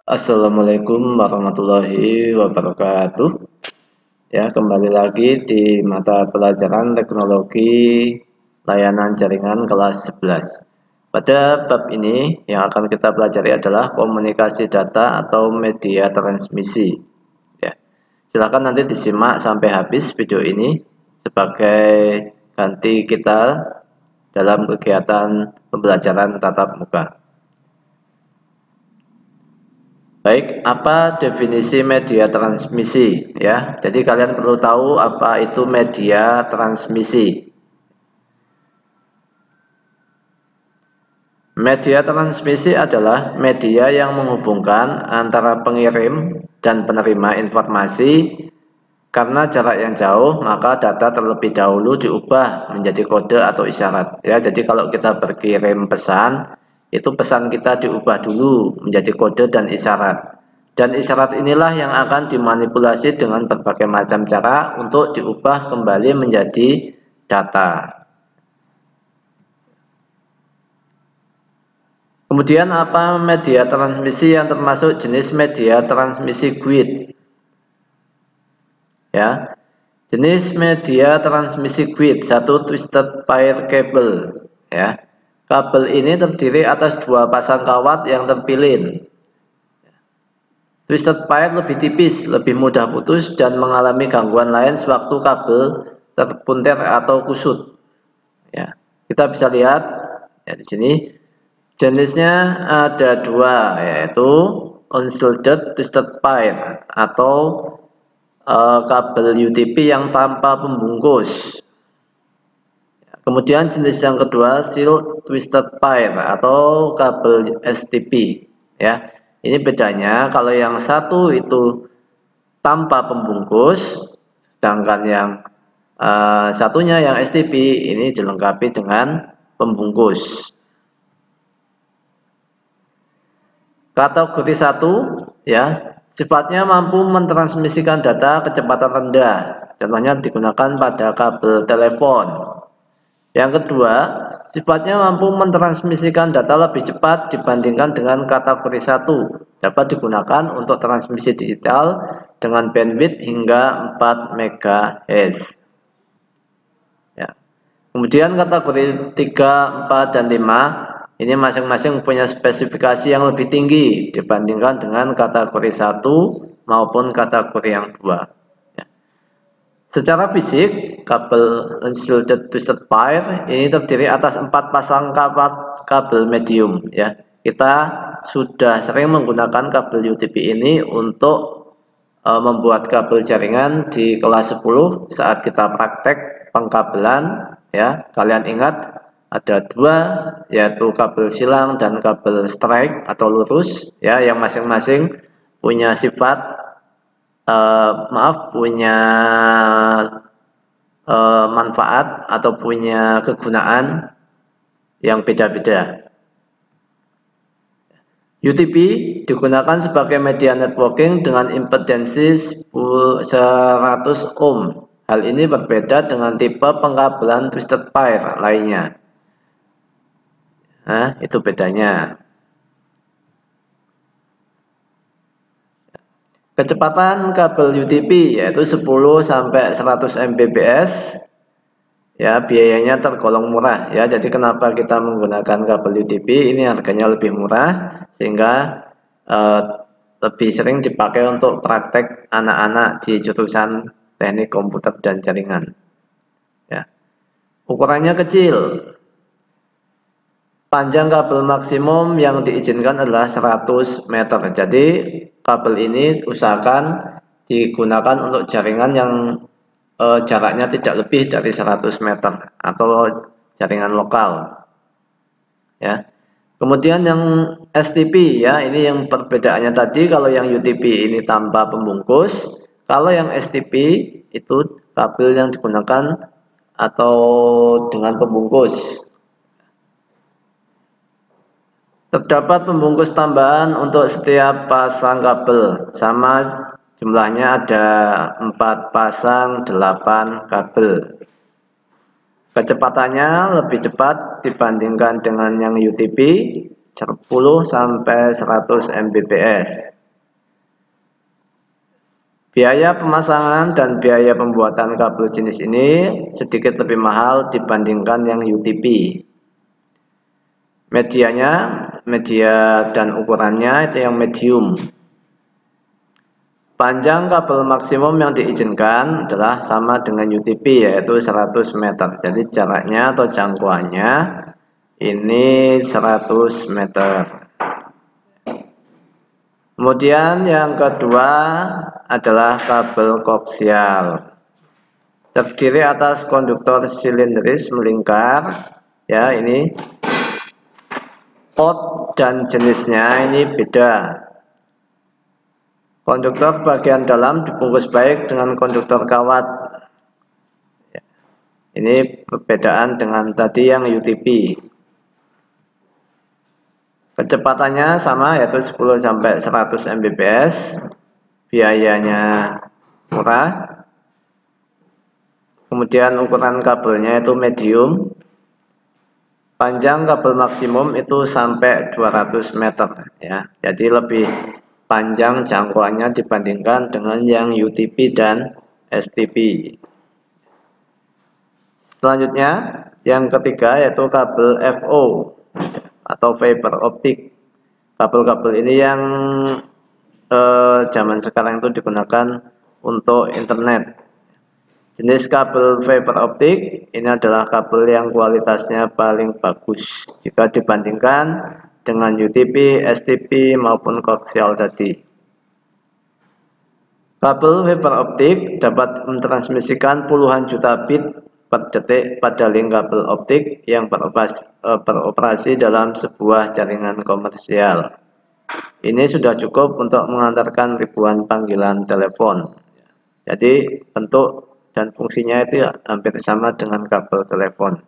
Assalamualaikum warahmatullahi wabarakatuh. Ya, kembali lagi di mata pelajaran teknologi layanan jaringan kelas 11. Pada bab ini yang akan kita pelajari adalah komunikasi data atau media transmisi. Ya, silakan nanti disimak sampai habis video ini sebagai ganti kita dalam kegiatan pembelajaran tatap muka. Baik, apa definisi media transmisi ya? Jadi kalian perlu tahu apa itu media transmisi. Media transmisi adalah media yang menghubungkan antara pengirim dan penerima informasi. Karena jarak yang jauh, maka data terlebih dahulu diubah menjadi kode atau isyarat. Ya, jadi kalau kita berkirim pesan, itu pesan kita diubah dulu menjadi kode dan isyarat. Dan isyarat inilah yang akan dimanipulasi dengan berbagai macam cara untuk diubah kembali menjadi data. Kemudian apa media transmisi yang termasuk jenis media transmisi GUID? Ya, jenis media transmisi GUID, satu twisted pair cable. Ya, kabel ini terdiri atas dua pasang kawat yang terpilin. Twisted pair lebih tipis, lebih mudah putus dan mengalami gangguan lain sewaktu kabel terpuntir atau kusut. Ya, kita bisa lihat ya di sini jenisnya ada dua, yaitu unshielded twisted pair atau kabel UTP yang tanpa pembungkus. Kemudian jenis yang kedua sealed twisted pair atau kabel STP. Ya, ini bedanya kalau yang satu itu tanpa pembungkus, sedangkan yang satunya yang STP ini dilengkapi dengan pembungkus. Kategori 1 ya, sifatnya mampu mentransmisikan data kecepatan rendah. Contohnya digunakan pada kabel telepon. Yang kedua, sifatnya mampu mentransmisikan data lebih cepat dibandingkan dengan kategori 1. Dapat digunakan untuk transmisi digital dengan bandwidth hingga 4 MHz. Ya. Kemudian kategori 3, 4, dan 5 ini masing-masing punya spesifikasi yang lebih tinggi dibandingkan dengan kategori 1 maupun kategori yang 2. Secara fisik, kabel unshielded twisted pair ini terdiri atas 4 pasang kabel medium. Ya, kita sudah sering menggunakan kabel UTP ini untuk membuat kabel jaringan di kelas 10 saat kita praktek pengkabelan. Ya, kalian ingat ada dua, yaitu kabel silang dan kabel strike atau lurus. Ya, yang masing-masing punya sifat punya manfaat atau punya kegunaan yang beda-beda. UTP digunakan sebagai media networking dengan impedensi 100 ohm. Hal ini berbeda dengan tipe pengkabelan twisted pair lainnya. Nah, itu bedanya. Kecepatan kabel UTP yaitu 10 sampai 100 Mbps. Ya, biayanya tergolong murah ya. Jadi kenapa kita menggunakan kabel UTP? Ini harganya lebih murah sehingga lebih sering dipakai untuk praktek anak-anak di jurusan teknik komputer dan jaringan. Ya. Ukurannya kecil. Panjang kabel maksimum yang diizinkan adalah 100 meter. Jadi kabel ini usahakan digunakan untuk jaringan yang jaraknya tidak lebih dari 100 meter atau jaringan lokal. Ya. Kemudian yang STP ya, ini yang perbedaannya tadi. Kalau yang UTP ini tanpa pembungkus, kalau yang STP itu kabel yang digunakan atau dengan pembungkus. Terdapat pembungkus tambahan untuk setiap pasang kabel, sama jumlahnya ada 4 pasang 8 kabel. Kecepatannya lebih cepat dibandingkan dengan yang UTP, 10 sampai 100 Mbps. Biaya pemasangan dan biaya pembuatan kabel jenis ini sedikit lebih mahal dibandingkan yang UTP. Medianya, media dan ukurannya itu yang medium. Panjang kabel maksimum yang diizinkan adalah sama dengan UTP, yaitu 100 meter. Jadi jaraknya atau jangkauannya ini 100 meter. Kemudian yang kedua adalah kabel koaksial. Terdiri atas konduktor silindris melingkar, ya ini. Pot dan jenisnya ini beda. Konduktor bagian dalam dibungkus baik dengan konduktor kawat. Ini perbedaan dengan tadi yang UTP. Kecepatannya sama, yaitu 10-100 Mbps. Biayanya murah. Kemudian ukuran kabelnya itu medium. Panjang kabel maksimum itu sampai 200 meter, ya. Jadi lebih panjang jangkauannya dibandingkan dengan yang UTP dan STP. Selanjutnya, yang ketiga yaitu kabel FO atau fiber optik. Kabel-kabel ini yang zaman sekarang itu digunakan untuk internet. Jenis kabel fiber optik ini adalah kabel yang kualitasnya paling bagus jika dibandingkan dengan UTP, STP maupun koaksial tadi. Kabel fiber optik dapat mentransmisikan puluhan juta bit per detik pada link kabel optik yang beroperasi dalam sebuah jaringan komersial. Ini sudah cukup untuk mengantarkan ribuan panggilan telepon. Jadi bentuk dan fungsinya itu hampir sama dengan kabel telepon.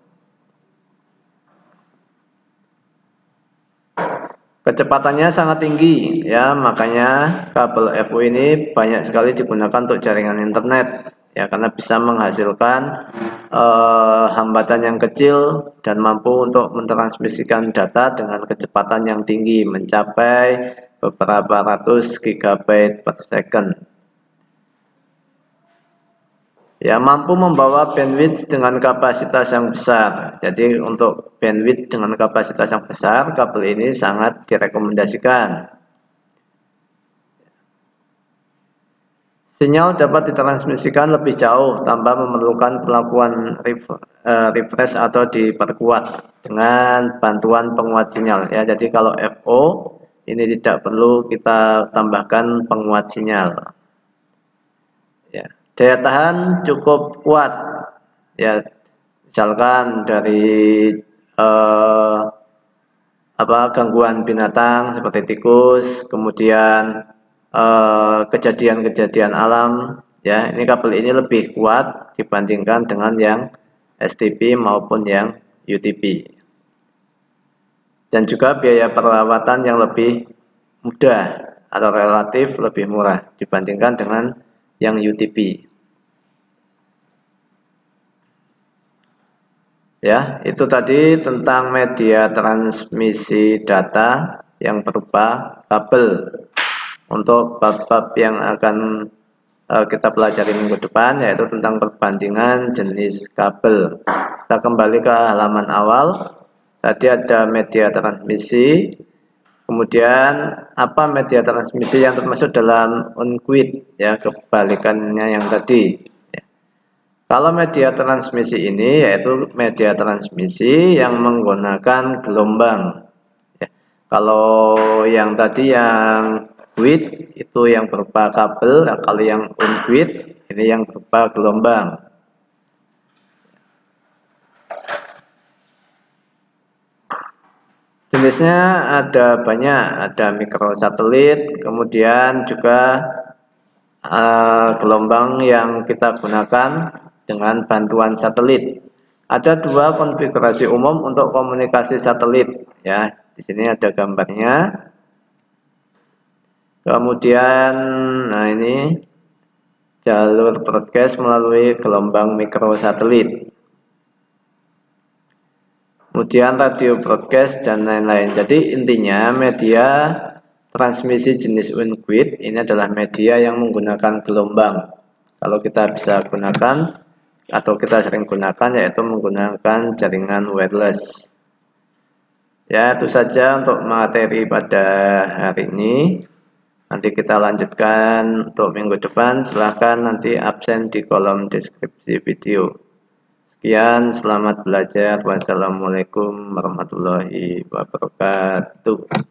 Kecepatannya sangat tinggi, ya, makanya kabel FO ini banyak sekali digunakan untuk jaringan internet, ya, karena bisa menghasilkan hambatan yang kecil dan mampu untuk mentransmisikan data dengan kecepatan yang tinggi, mencapai beberapa ratus gigabyte per second. Ya, mampu membawa bandwidth dengan kapasitas yang besar. Jadi untuk bandwidth dengan kapasitas yang besar, kabel ini sangat direkomendasikan. Sinyal dapat ditransmisikan lebih jauh tanpa memerlukan perlakuan refresh atau diperkuat dengan bantuan penguat sinyal. Ya, jadi kalau FO ini tidak perlu kita tambahkan penguat sinyal. Ya. Daya tahan cukup kuat, ya, misalkan dari gangguan binatang seperti tikus, kemudian kejadian-kejadian alam, ya, ini kabel ini lebih kuat dibandingkan dengan yang STP maupun yang UTP, dan juga biaya perawatan yang lebih mudah atau relatif lebih murah dibandingkan dengan yang UTP. Ya, itu tadi tentang media transmisi data yang berupa kabel. Untuk bab-bab yang akan kita pelajari minggu depan, yaitu tentang perbandingan jenis kabel. Kita kembali ke halaman awal. Tadi ada media transmisi. Kemudian apa media transmisi yang termasuk dalam on-grid, ya, kebalikannya yang tadi. Kalau media transmisi ini yaitu media transmisi yang menggunakan gelombang. Ya. Kalau yang tadi yang grid itu yang berupa kabel, kalau yang on-grid ini yang berupa gelombang. Jenisnya ada banyak, ada mikrosatelit, kemudian juga gelombang yang kita gunakan dengan bantuan satelit. Ada dua konfigurasi umum untuk komunikasi satelit, ya. Di sini ada gambarnya. Kemudian, nah ini jalur broadcast melalui gelombang mikrosatelit. Kemudian radio broadcast dan lain-lain. Jadi intinya media transmisi jenis unguit ini adalah media yang menggunakan gelombang. Kalau kita bisa gunakan atau kita sering gunakan yaitu menggunakan jaringan wireless. Ya, itu saja untuk materi pada hari ini. Nanti kita lanjutkan untuk minggu depan. Silahkan nanti absen di kolom deskripsi video. Sekian, selamat belajar. Wassalamualaikum warahmatullahi wabarakatuh.